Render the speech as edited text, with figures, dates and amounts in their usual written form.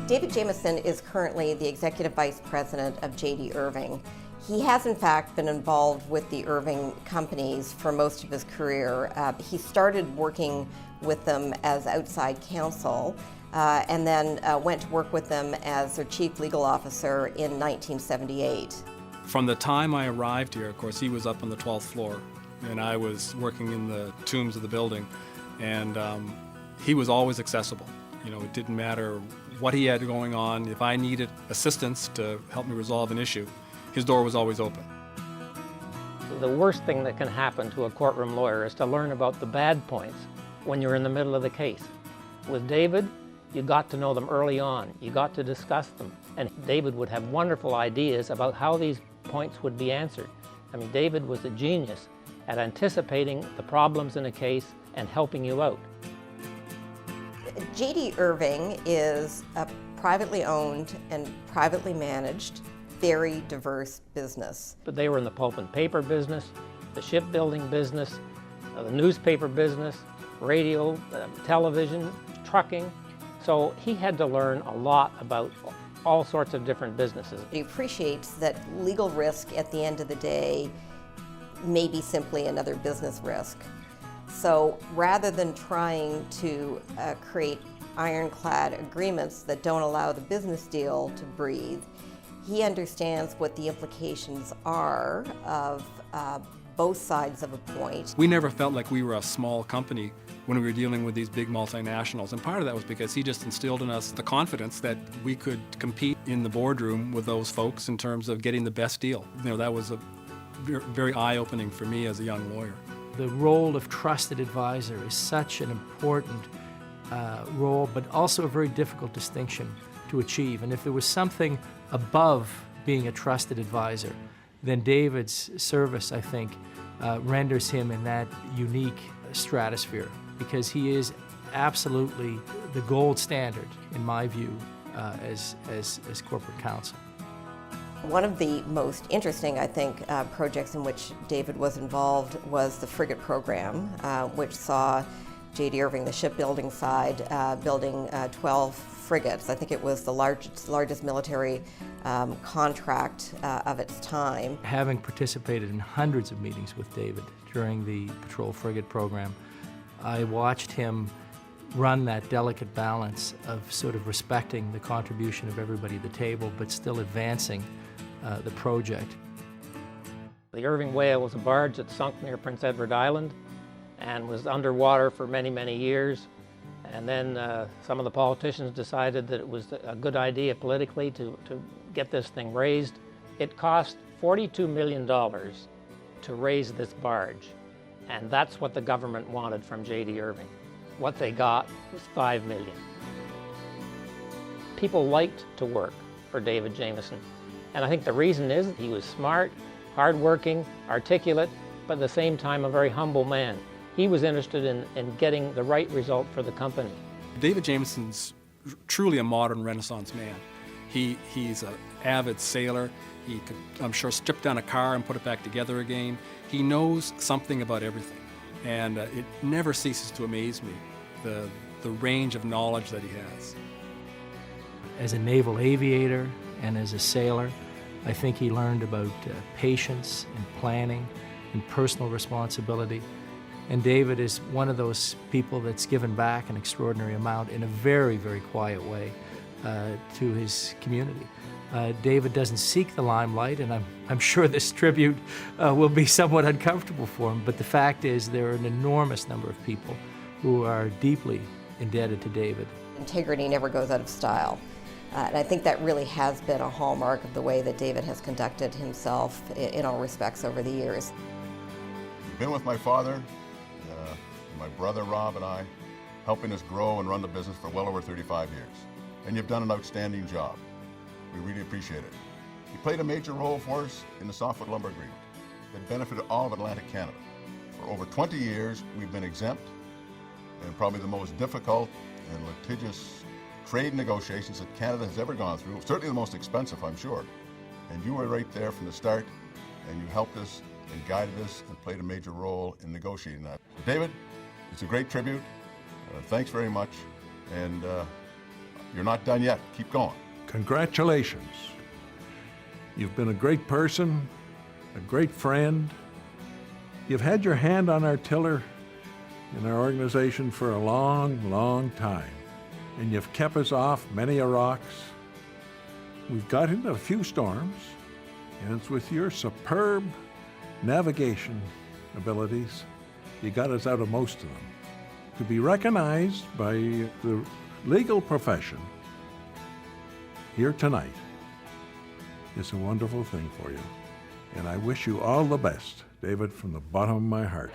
David Jamieson is currently the Executive Vice President of J.D. Irving. He has in fact been involved with the Irving companies for most of his career. He started working with them as outside counsel and then went to work with them as their Chief Legal Officer in 1978. From the time I arrived here, of course, he was up on the 12th floor and I was working in the tombs of the building, and he was always accessible. You know, it didn't matter what he had going on. If I needed assistance to help me resolve an issue, his door was always open. The worst thing that can happen to a courtroom lawyer is to learn about the bad points when you're in the middle of the case. With David, you got to know them early on. You got to discuss them. And David would have wonderful ideas about how these points would be answered. I mean, David was a genius at anticipating the problems in a case and helping you out. J.D. Irving is a privately owned and privately managed, very diverse business. But they were in the pulp and paper business, the shipbuilding business, the newspaper business, radio, television, trucking. So he had to learn a lot about all sorts of different businesses. He appreciates that legal risk at the end of the day may be simply another business risk. So rather than trying to create ironclad agreements that don't allow the business deal to breathe, he understands what the implications are of both sides of a point. We never felt like we were a small company when we were dealing with these big multinationals, and part of that was because he just instilled in us the confidence that we could compete in the boardroom with those folks in terms of getting the best deal. You know, that was a very eye-opening for me as a young lawyer. The role of trusted advisor is such an important role, but also a very difficult distinction to achieve. And if there was something above being a trusted advisor, then David's service, I think, renders him in that unique stratosphere, because he is absolutely the gold standard, in my view, as corporate counsel. One of the most interesting, I think, projects in which David was involved was the frigate program, which saw J.D. Irving, the shipbuilding side, building 12 frigates. I think it was the largest military contract of its time. Having participated in hundreds of meetings with David during the patrol frigate program, I watched him run that delicate balance of sort of respecting the contribution of everybody at the table, but still advancing the project. The Irving Whale was a barge that sunk near Prince Edward Island and was underwater for many, many years. And then some of the politicians decided that it was a good idea politically to get this thing raised. It cost $42 million to raise this barge, and that's what the government wanted from J.D. Irving. What they got was $5 million. People liked to work for David Jamieson, and I think the reason is he was smart, hardworking, articulate, but at the same time a very humble man. He was interested in getting the right result for the company. David Jamieson's truly a modern Renaissance man. He's an avid sailor. He could, I'm sure, strip down a car and put it back together again. He knows something about everything, and it never ceases to amaze me, the range of knowledge that he has. As a naval aviator and as a sailor, I think he learned about patience and planning and personal responsibility. And David is one of those people that's given back an extraordinary amount in a very, very quiet way to his community. David doesn't seek the limelight, and I'm sure this tribute will be somewhat uncomfortable for him, but the fact is there are an enormous number of people who are deeply indebted to David. Integrity never goes out of style. And I think that really has been a hallmark of the way that David has conducted himself in all respects over the years. I've been with my father, my brother Rob and I, helping us grow and run the business for well over 35 years. And you've done an outstanding job. We really appreciate it. You played a major role for us in the softwood lumber agreement that benefited all of Atlantic Canada. For over 20 years, we've been exempt in probably the most difficult and litigious trade negotiations that Canada has ever gone through. Certainly the most expensive, I'm sure. And you were right there from the start, and you helped us and guided us and played a major role in negotiating that. David, it's a great tribute. Thanks very much. And You're not done yet. Keep going. Congratulations. You've been a great person, a great friend. You've had your hand on our tiller in our organization for a long, long time, and you've kept us off many a rocks. We've got into a few storms, and it's with your superb navigation abilities, you got us out of most of them. To be recognized by the legal profession here tonight is a wonderful thing for you. And I wish you all the best, David, from the bottom of my heart.